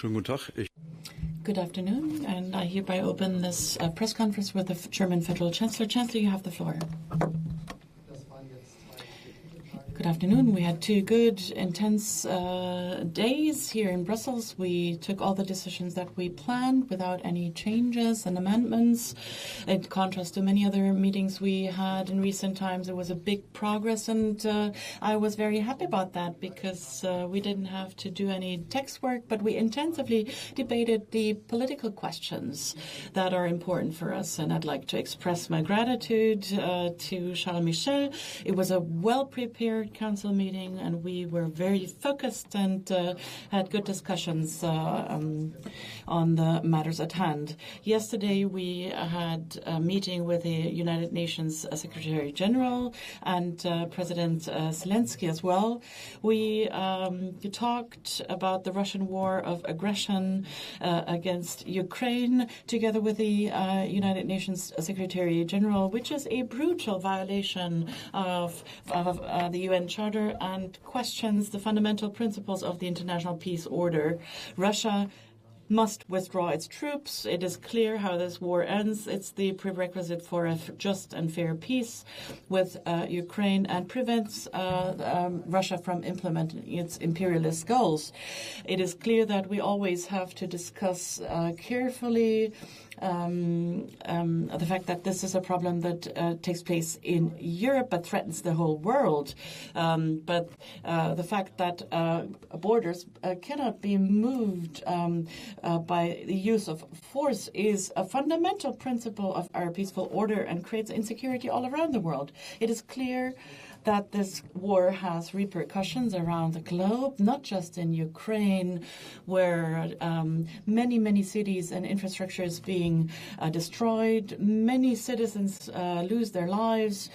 Schönen guten Tag. Good afternoon, and I hereby open this press conference with the German Federal Chancellor. Chancellor, you have the floor. Good afternoon. We had 2 good, intense days here in Brussels. We took all the decisions that we planned without any changes and amendments. In contrast to many other meetings we had in recent times, it was a big progress, and I was very happy about that because we didn't have to do any text work, but we intensively debated the political questions that are important for us. And I'd like to express my gratitude to Charles Michel. It was a well-prepared council meeting, and we were very focused and had good discussions on the matters at hand. Yesterday we had a meeting with the United Nations Secretary General and President Zelensky as well. We talked about the Russian war of aggression against Ukraine together with the United Nations Secretary General, which is a brutal violation of the UN Charter and questions the fundamental principles of the international peace order. Russia must withdraw its troops. It is clear how this war ends. It's the prerequisite for a just and fair peace with Ukraine and prevents Russia from implementing its imperialist goals. It is clear that we always have to discuss carefully the fact that this is a problem that takes place in Europe but threatens the whole world. But the fact that borders cannot be moved by the use of force is a fundamental principle of our peaceful order and creates insecurity all around the world. It is clear that this war has repercussions around the globe, not just in Ukraine, where many cities and infrastructure is being destroyed. Many citizens lose their lives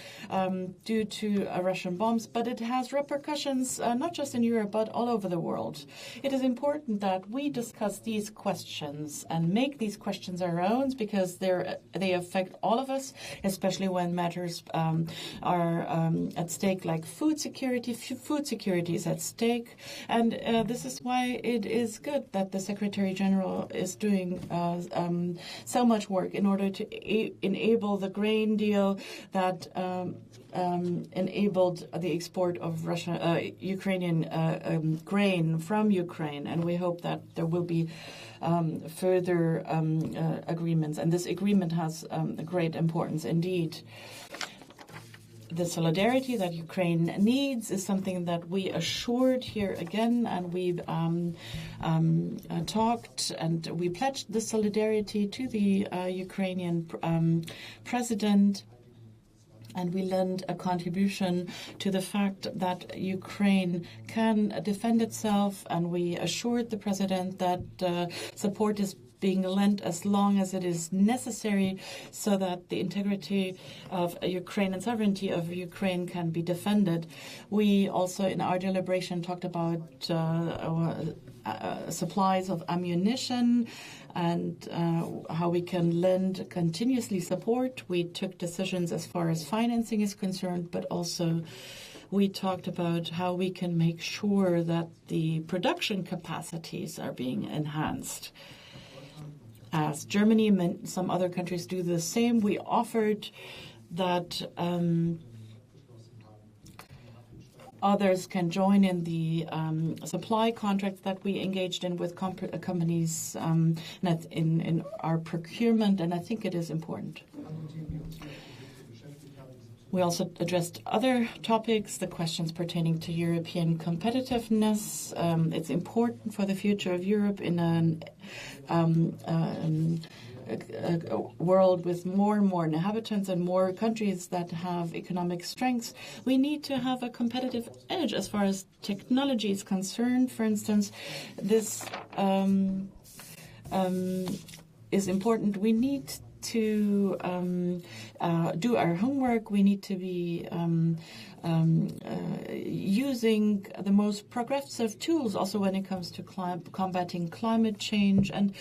due to Russian bombs, but it has repercussions not just in Europe, but all over the world. It is important that we discuss these questions and make these questions our own because they affect all of us, especially when matters are at stake, like food security. Food security is at stake, and this is why it is good that the Secretary General is doing so much work in order to enable the grain deal that enabled the export of Ukrainian grain from Ukraine, and we hope that there will be further agreements, and this agreement has great importance indeed. The solidarity that Ukraine needs is something that we assured here again, and we've talked and we pledged the solidarity to the Ukrainian president. And we lend a contribution to the fact that Ukraine can defend itself, and we assured the president that support is being lent as long as it is necessary so that the integrity of Ukraine and sovereignty of Ukraine can be defended. We also, in our deliberation, talked about supplies of ammunition and how we can lend continuously support. We took decisions as far as financing is concerned, but also we talked about how we can make sure that the production capacities are being enhanced. As Germany and some other countries do the same, we offered that others can join in the supply contracts that we engaged in with companies in our procurement, and I think it is important. We also addressed other topics, the questions pertaining to European competitiveness. It's important for the future of Europe in a world with more and more inhabitants and more countries that have economic strengths. We need to have a competitive edge as far as technology is concerned. For instance, this is important. We need to do our homework. We need to be using the most progressive tools also when it comes to combating climate change. And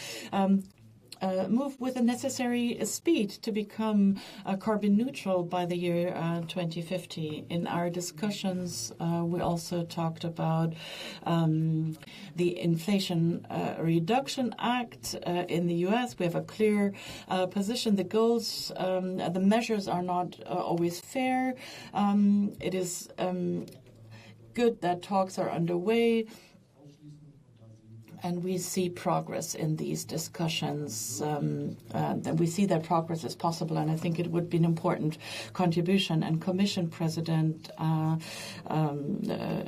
move with the necessary speed to become carbon neutral by the year 2050. In our discussions, we also talked about the Inflation Reduction Act in the U.S. We have a clear position. The goals, the measures are not always fair. It is good that talks are underway, and we see progress in these discussions. And we see that progress is possible, and I think it would be an important contribution. And Commission President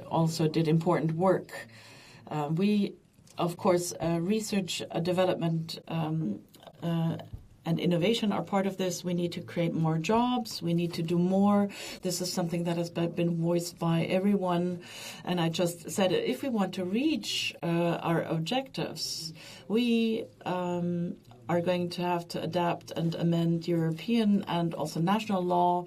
also did important work. We, of course, research, development, and innovation are part of this. We need to create more jobs. We need to do more. This is something that has been voiced by everyone. And I just said, if we want to reach our objectives, we are going to have to adapt and amend European and also national law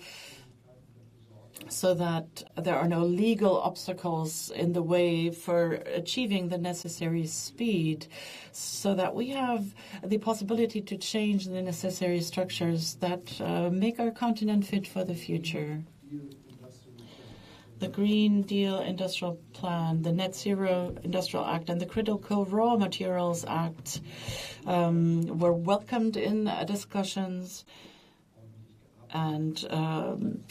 so that there are no legal obstacles in the way for achieving the necessary speed, so that we have the possibility to change the necessary structures that make our continent fit for the future. The Green Deal Industrial Plan, the Net Zero Industrial Act, and the Critical Raw Materials Act were welcomed in discussions. And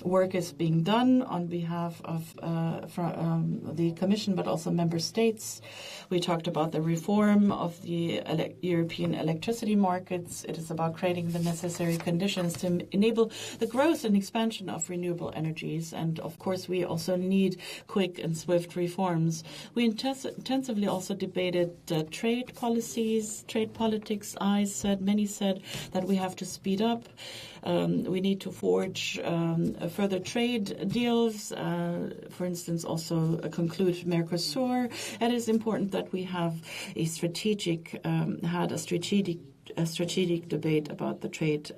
work is being done on behalf of the Commission, but also member states. We talked about the reform of the European electricity markets. It is about creating the necessary conditions to enable the growth and expansion of renewable energies. And, of course, we also need quick and swift reforms. We intensively also debated trade policies, trade politics. Many said that we have to speed up. We need to forge further trade deals, for instance, also conclude Mercosur. It is important that we have a strategic debate about the trade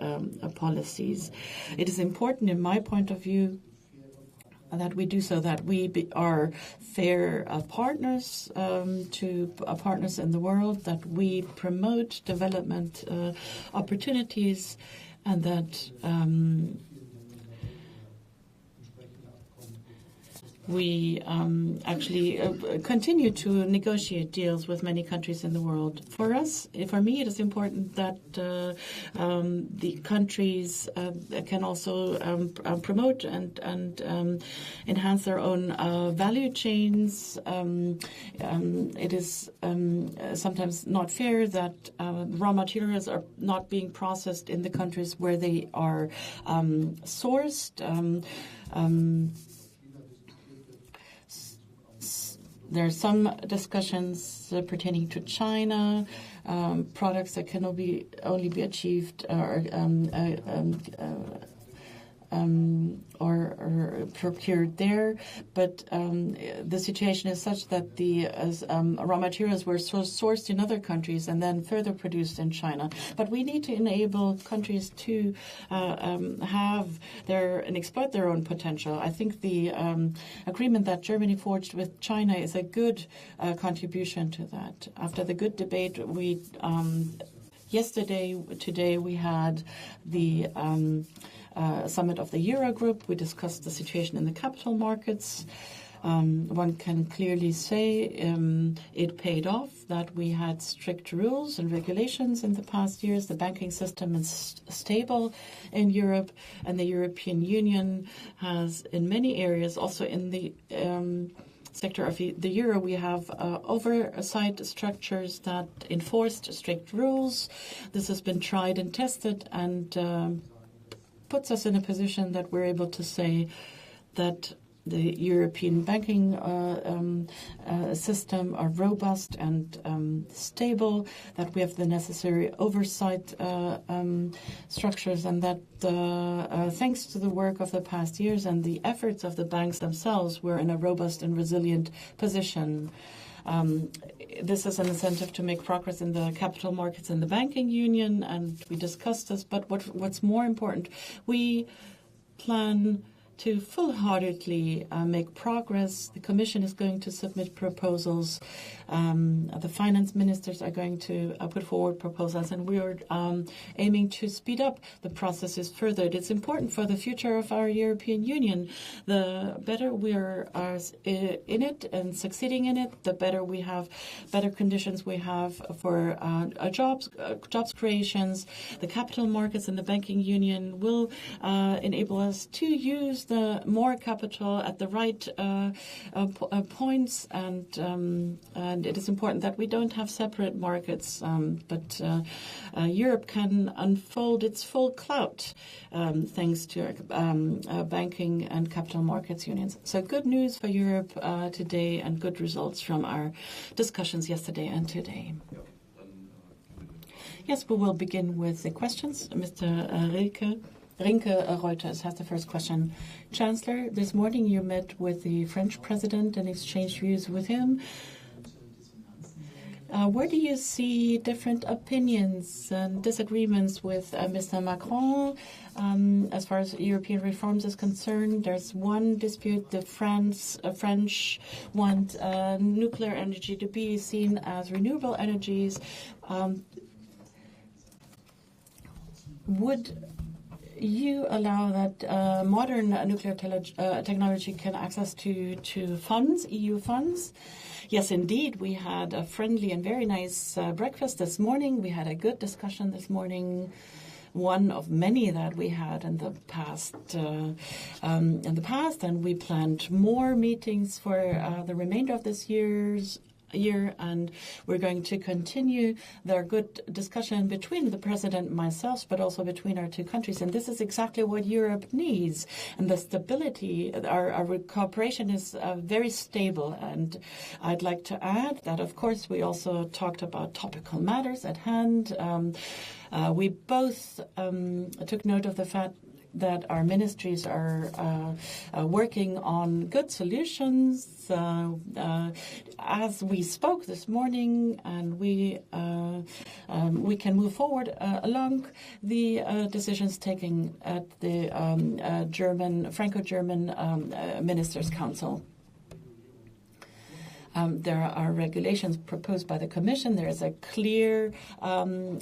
policies. It is important, in my point of view, that we do so, that we are fair partners to partners in the world, that we promote development opportunities, and that we actually continue to negotiate deals with many countries in the world. For me, it is important that the countries can also promote and enhance their own value chains. It is sometimes not fair that raw materials are not being processed in the countries where they are sourced. There are some discussions pertaining to China, products that can only be achieved or procured there, but the situation is such that the raw materials were sourced in other countries and then further produced in China. But we need to enable countries to have and exploit their own potential. I think the agreement that Germany forged with China is a good contribution to that. After the good debate, today we had the summit of the Eurogroup. We discussed the situation in the capital markets. One can clearly say it paid off, that we had strict rules and regulations in the past years. The banking system is stable in Europe, and the European Union has, in many areas, also in the sector of the euro, we have oversight structures that enforced strict rules. This has been tried and tested, and puts us in a position that we're able to say that the European banking system are robust and stable, that we have the necessary oversight structures, and that thanks to the work of the past years and the efforts of the banks themselves, we're in a robust and resilient position. This is an incentive to make progress in the capital markets and the banking union, and we discussed this. But what's more important, we plan to full-heartedly make progress. The Commission is going to submit proposals. The finance ministers are going to put forward proposals, and we are aiming to speed up the processes further. It's important for the future of our European Union. The better we are in it and succeeding in it, the better we have, better conditions we have for jobs creations. The capital markets and the banking union will enable us to use the more capital at the right points, and it is important that we don't have separate markets, but Europe can unfold its full clout thanks to banking and capital markets unions. So good news for Europe today, and good results from our discussions yesterday and today. Yes, we will begin with the questions. Mr. Rinke Reuters has the first question. Chancellor, this morning you met with the French president and exchanged views with him. Where do you see different opinions and disagreements with Mr. Macron as far as European reforms is concerned? There's one dispute. The French want nuclear energy to be seen as renewable energies. Would you allow that modern nuclear technology can access to funds, EU funds? Yes, indeed. We had a friendly and very nice breakfast this morning. We had a good discussion this morning, one of many that we had in the past. And we planned more meetings for the remainder of this year, and we're going to continue their good discussion between the president and myself, but also between our two countries. And this is exactly what Europe needs. And the stability, our cooperation is very stable. And I'd like to add that, of course, we also talked about topical matters at hand. We both took note of the fact that our ministries are working on good solutions as we spoke this morning, and we can move forward along the decisions taken at the Franco-German Ministers' Council. There are regulations proposed by the Commission. There is a clear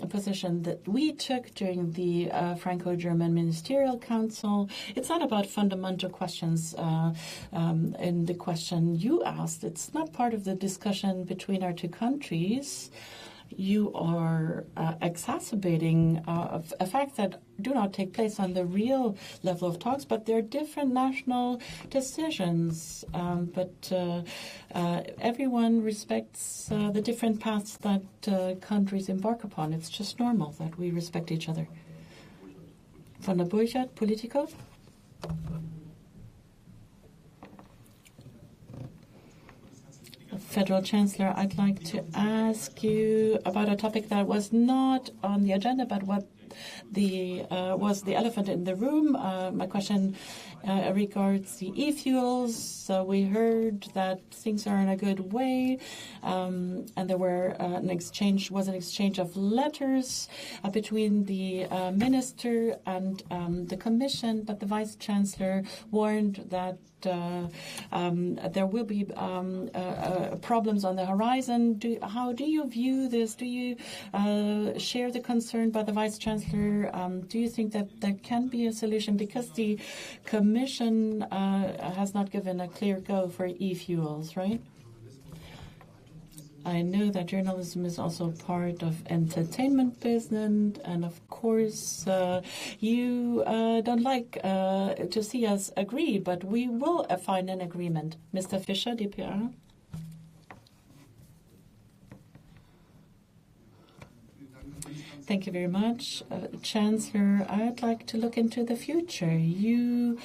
position that we took during the Franco-German Ministerial Council. It's not about fundamental questions in the question you asked. It's not part of the discussion between our two countries. You are exacerbating a fact that do not take place on the real level of talks, but they're different national decisions. But everyone respects the different paths that countries embark upon. It's just normal that we respect each other. Van der Burchat, Politico. Federal Chancellor, I'd like to ask you about a topic that was not on the agenda, but what was the elephant in the room. My question regards the e-fuels. We heard that things are in a good way, and there were an exchange of letters between the minister and the Commission, but the Vice Chancellor warned that there will be problems on the horizon. How do you view this? Do you share the concern by the Vice Chancellor? Do you think that there can be a solution? Because the Commission has not given a clear go for e-fuels, right? I know that journalism is also part of entertainment business, and of course you don't like to see us agree, but we will find an agreement. Mr. Fischer, DPR. Thank you very much. Chancellor, I'd like to look into the future. Your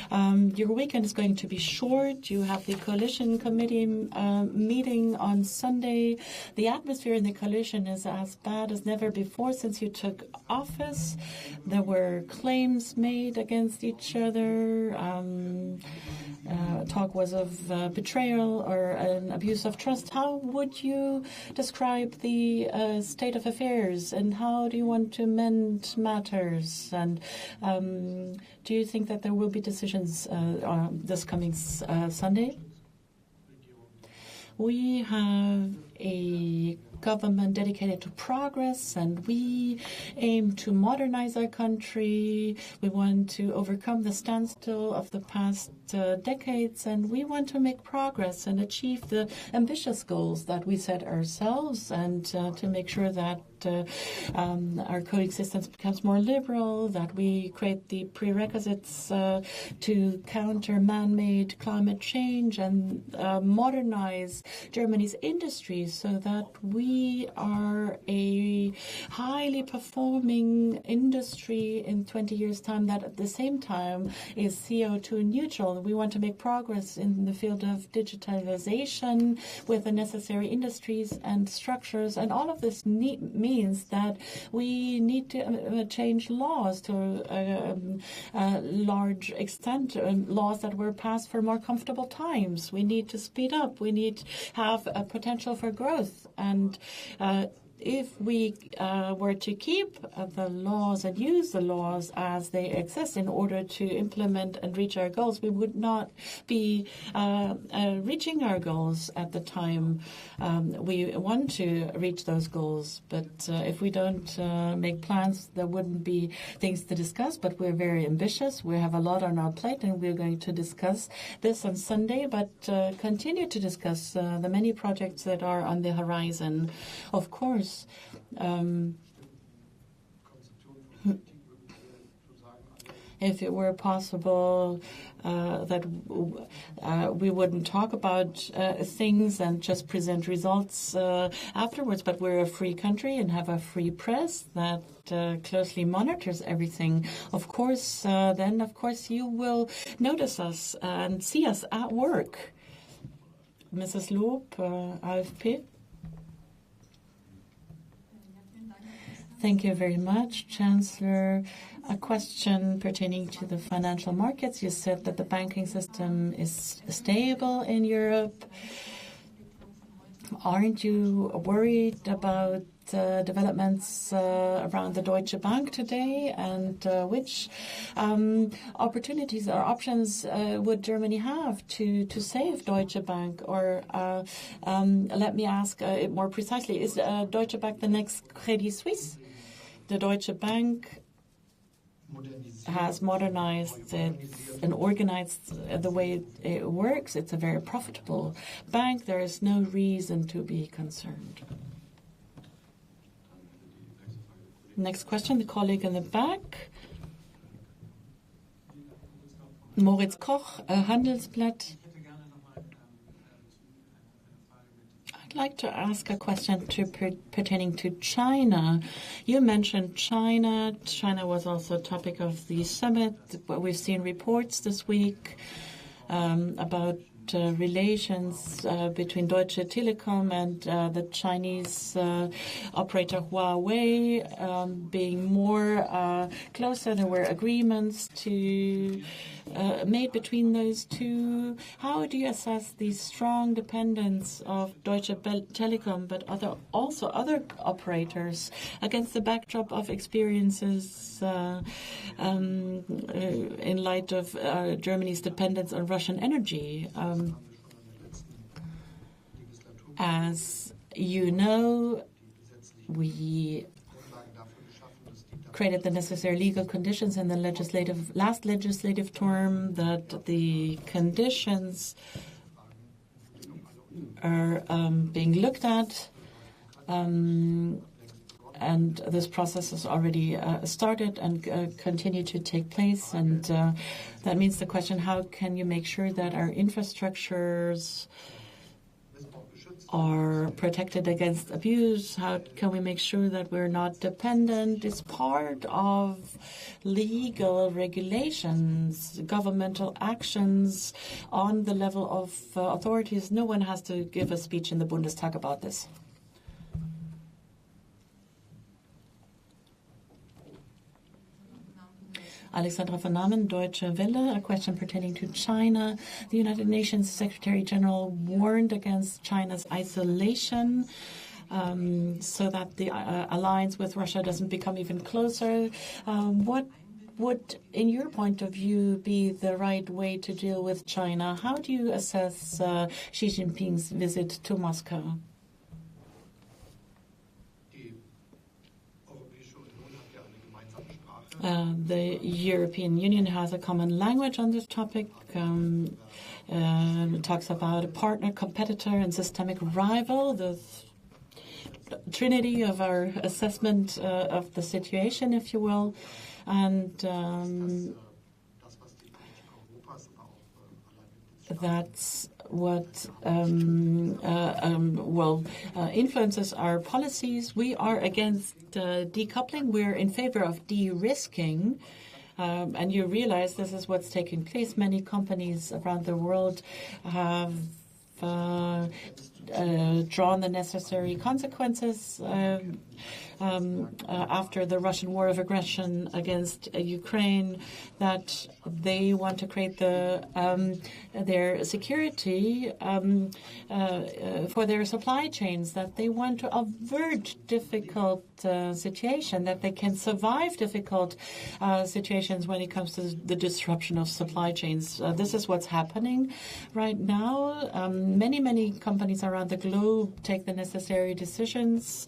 weekend is going to be short. You have the coalition committee meeting on Sunday. The atmosphere in the coalition is as bad as never before since you took office. There were claims made against each other. talk was of betrayal or an abuse of trust. How would you describe the state of affairs, and how do you want to mend matters? And do you think that there will be decisions this coming Sunday? We have a government dedicated to progress, and we aim to modernize our country. We want to overcome the standstill of the past decades, and we want to make progress and achieve the ambitious goals that we set ourselves, and to make sure that our coexistence becomes more liberal, that we create the prerequisites to counter man-made climate change and modernize Germany's industries so that we are a highly performing industry in 20 years' time that at the same time is CO2 neutral. We want to make progress in the field of digitalization with the necessary industries and structures, and all of this means that we need to change laws to a large extent, laws that were passed for more comfortable times. We need to speed up. We need to have a potential for growth. And if we were to keep the laws and use the laws as they exist in order to implement and reach our goals, we would not be reaching our goals at the time we want to reach those goals. But if we don't make plans, there wouldn't be things to discuss. But we're very ambitious. We have a lot on our plate, and we're going to discuss this on Sunday, but continue to discuss the many projects that are on the horizon. Of course, if it were possible that we wouldn't talk about things and just present results afterwards, but we're a free country and have a free press that closely monitors everything. Of course, then, of course, you will notice us and see us at work. Mrs. Loeb, AFP. Thank you very much, Chancellor. A question pertaining to the financial markets. You said that the banking system is stable in Europe. Aren't you worried about developments around the Deutsche Bank today, and which opportunities or options would Germany have to save Deutsche Bank? Or let me ask it more precisely, is Deutsche Bank the next Credit Suisse? The Deutsche Bank has modernized it and organized the way it works. It's a very profitable bank. There is no reason to be concerned. Next question, the colleague in the back. Moritz Koch, Handelsblatt. I'd like to ask a question pertaining to China. You mentioned China. China was also a topic of the summit. We've seen reports this week about relations between Deutsche Telekom and the Chinese operator Huawei being more closer. There were agreements made between those two. How do you assess the strong dependence of Deutsche Telekom, but also other operators, against the backdrop of experiences in light of Germany's dependence on Russian energy? As you know, we created the necessary legal conditions in the last legislative term, that the conditions are being looked at, and this process has already started and continue to take place. And that means the question, how can you make sure that our infrastructures are protected against abuse? How can we make sure that we're not dependent? It's part of legal regulations, governmental actions on the level of authorities. No one has to give a speech in the Bundestag about this. Alexandra von Namen, Deutsche Welle, a question pertaining to China. The United Nations Secretary General warned against China's isolation so that the alliance with Russia doesn't become even closer. What would, in your point of view, be the right way to deal with China? How do you assess Xi Jinping's visit to Moscow? The European Union has a common language on this topic. It talks about a partner, competitor, and systemic rival, the trinity of our assessment of the situation, if you will. And that's what influences our policies. We are against decoupling. We're in favor of de-risking. And you realize this is what's taking place. Many companies around the world have drawn the necessary consequences after the Russian war of aggression against Ukraine, that they want to create their security for their supply chains, that they want to avert difficult situation, that they can survive difficult situations when it comes to the disruption of supply chains. This is what's happening right now. Many companies around the globe take the necessary decisions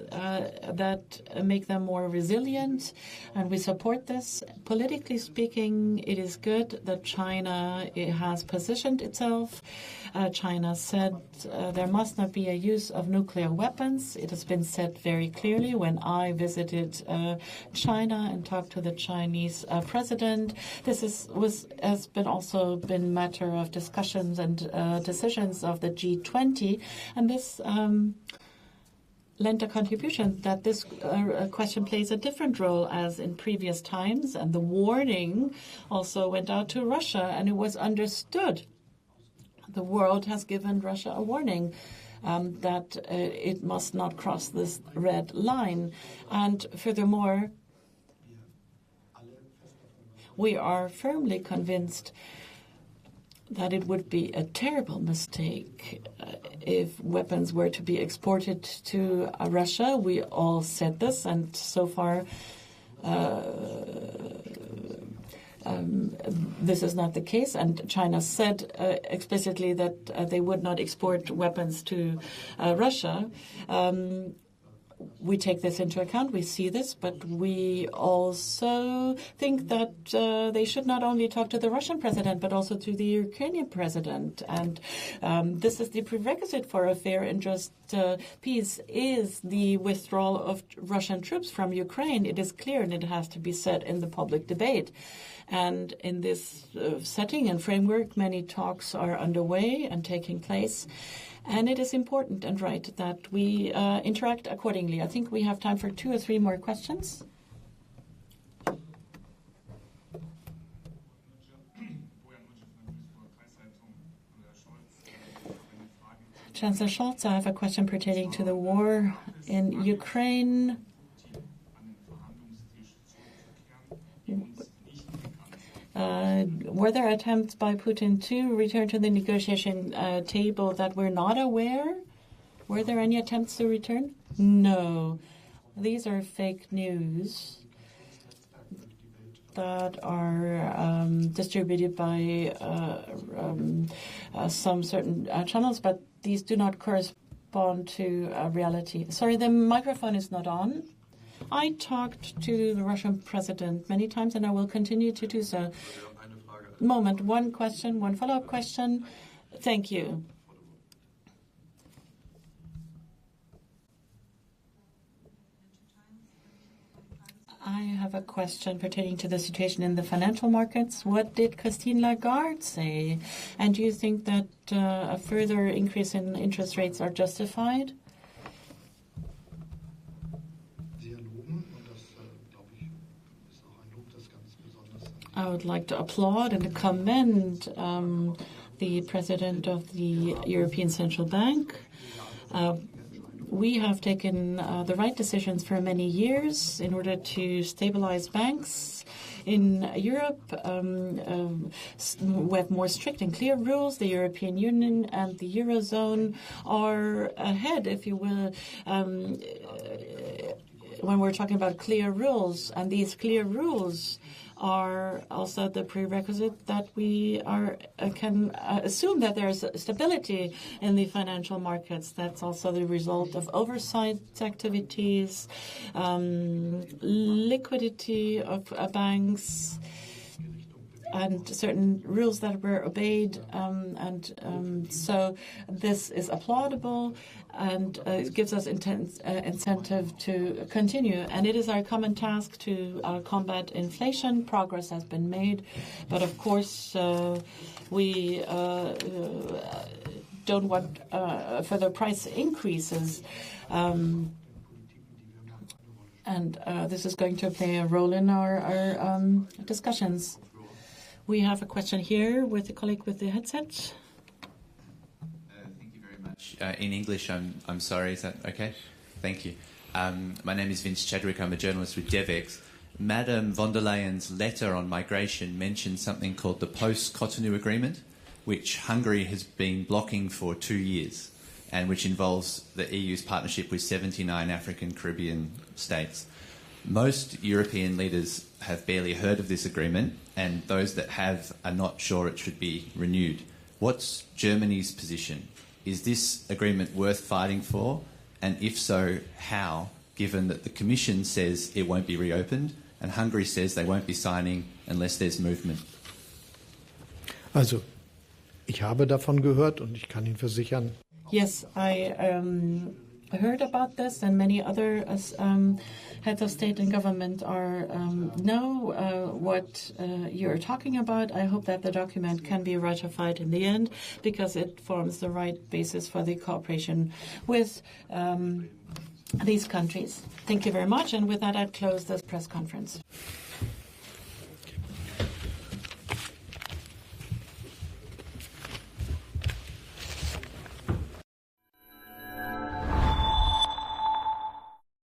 that make them more resilient, and we support this. Politically speaking, it is good that China has positioned itself. China said there must not be a use of nuclear weapons. It has been said very clearly when I visited China and talked to the Chinese president. This has also been matter of discussions and decisions of the G20, and this lent a contribution that this question plays a different role as in previous times, and the warning also went out to Russia, and it was understood. The world has given Russia a warning that it must not cross this red line. And furthermore, we are firmly convinced that it would be a terrible mistake if weapons were to be exported to Russia. We all said this, and so far this is not the case. And China said explicitly that they would not export weapons to Russia. We take this into account, we see this, but we also think that they should not only talk to the Russian president, but also to the Ukrainian president. And this is the prerequisite for a fair and just peace, is the withdrawal of Russian troops from Ukraine. It is clear, and it has to be said in the public debate. And in this setting and framework, many talks are underway and taking place. And it is important and right that we interact accordingly. I think we have time for 2 or 3 more questions. Chancellor Scholz, I have a question pertaining to the war in Ukraine. Were there attempts by Putin to return to the negotiation table that we're not aware? Were there any attempts to return? No. These are fake news that are distributed by some certain channels, but these do not correspond to reality. Sorry, the microphone is not on. I talked to the Russian president many times, and I will continue to do so. Moment, one question, one follow-up question. Thank you. I have a question pertaining to the situation in the financial markets. What did Christine Lagarde say? And do you think that a further increase in interest rates are justified? I would like to applaud and commend the president of the European Central Bank. we have taken the right decisions for many years in order to stabilize banks in Europe. We have more strict and clear rules. The European Union and the Eurozone are ahead, if you will, when we're talking about clear rules. And these clear rules are also the prerequisite that we can assume that there's stability in the financial markets. That's also the result of oversight activities, liquidity of banks, and certain rules that were obeyed. So this is applaudable, and it gives us incentive to continue. And it is our common task to combat inflation. Progress has been made, but of course we don't want further price increases. And this is going to play a role in our discussions. We have a question here with the colleague with the headset. Thank you very much. In English, I'm sorry, is that okay? Thank you. My name is Vince Chadwick. I'm a journalist with DevEx. Madame von der Leyen's letter on migration mentioned something called the post-Cotonou Agreement, which Hungary has been blocking for 2 years, and which involves the EU's partnership with 79 African Caribbean states. Most European leaders have barely heard of this agreement, and those that have are not sure it should be renewed. What's Germany's position? Is this agreement worth fighting for? And if so, how, given that the Commission says it won't be reopened and Hungary says they won't be signing unless there's movement? Also, ich habe davon gehört und ich kann Ihnen versichern. Yes, I heard about this, and many other heads of state and government know what you're talking about. I hope that the document can be ratified in the end, because it forms the right basis for the cooperation with these countries. Thank you very much, and with that, I'd close this press conference.